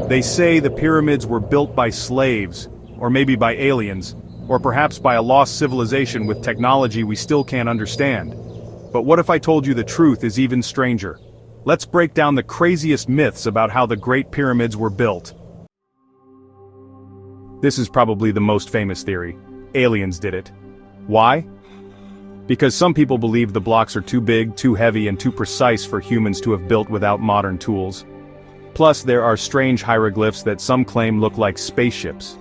They say the pyramids were built by slaves, or maybe by aliens, or perhaps by a lost civilization with technology we still can't understand. But what if I told you the truth is even stranger? Let's break down the craziest myths about how the Great Pyramids were built. This is probably the most famous theory. Aliens did it. Why? Because some people believe the blocks are too big, too heavy, and too precise for humans to have built without modern tools. Plus, there are strange hieroglyphs that some claim look like spaceships.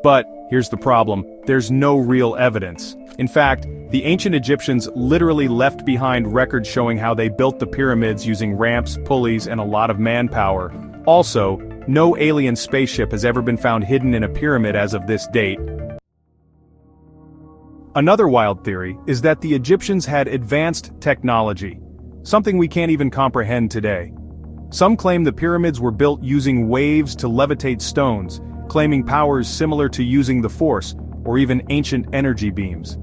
But, here's the problem, there's no real evidence. In fact, the ancient Egyptians literally left behind records showing how they built the pyramids using ramps, pulleys, and a lot of manpower. Also, no alien spaceship has ever been found hidden in a pyramid as of this date. Another wild theory is that the Egyptians had advanced technology, something we can't even comprehend today. Some claim the pyramids were built using waves to levitate stones, claiming powers similar to using the Force, or even ancient energy beams.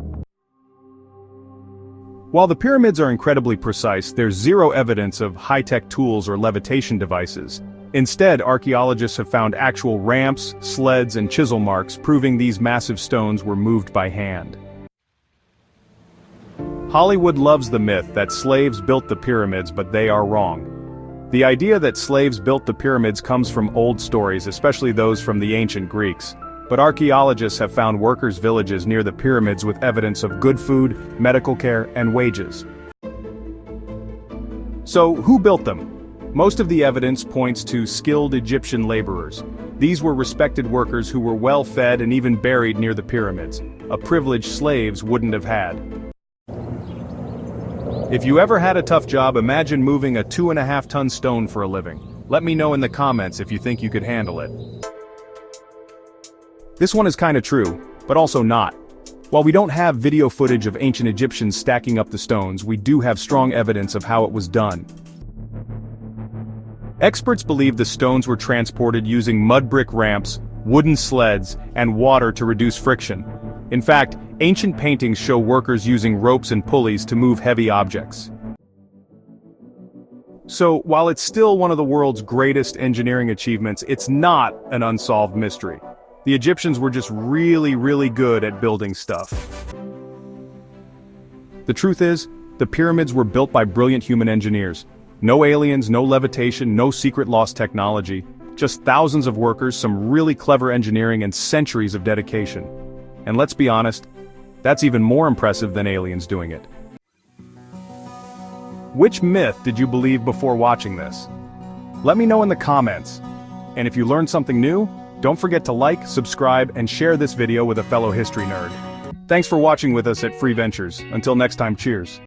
While the pyramids are incredibly precise, there's zero evidence of high-tech tools or levitation devices. Instead, archaeologists have found actual ramps, sleds, and chisel marks proving these massive stones were moved by hand. Hollywood loves the myth that slaves built the pyramids, but they are wrong. The idea that slaves built the pyramids comes from old stories, especially those from the ancient Greeks. But archaeologists have found workers' villages near the pyramids with evidence of good food, medical care, and wages. So, who built them? Most of the evidence points to skilled Egyptian laborers. These were respected workers who were well fed and even buried near the pyramids, a privilege slaves wouldn't have had. If you ever had a tough job, imagine moving a 2.5-ton stone for a living. Let me know in the comments if you think you could handle it. This one is kinda true, but also not. While we don't have video footage of ancient Egyptians stacking up the stones, we do have strong evidence of how it was done. Experts believe the stones were transported using mud brick ramps, wooden sleds, and water to reduce friction. In fact, ancient paintings show workers using ropes and pulleys to move heavy objects. So, while it's still one of the world's greatest engineering achievements, it's not an unsolved mystery. The Egyptians were just really good at building stuff. The truth is, the pyramids were built by brilliant human engineers. No aliens, no levitation, no secret lost technology. Just thousands of workers, some really clever engineering, and centuries of dedication. And let's be honest, that's even more impressive than aliens doing it. Which myth did you believe before watching this? Let me know in the comments. And if you learned something new, don't forget to like, subscribe, and share this video with a fellow history nerd. Thanks for watching with us at Free Ventures. Until next time, cheers.